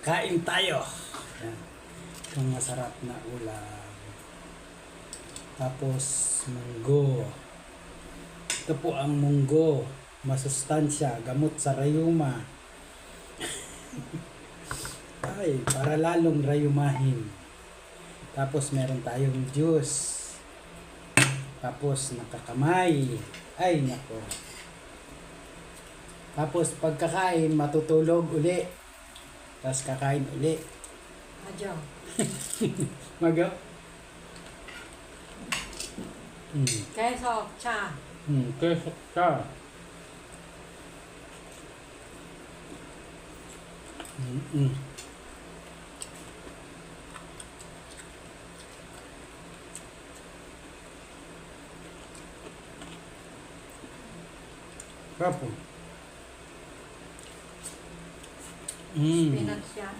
Kain tayo. Yan. Itong masarap na ulam. Tapos, munggo. Ito po ang munggo. Masustansya, gamot sa rayuma. Ay, para lalong rayumahin. Tapos, meron tayong juice. Tapos, nakakamay. Ay, nako. Tapos, pagkakain, matutulog uli. Tapos, kakain uli. Adyo. Maga? Keso, cha. Kesok ka. Kapo. Spinach yan.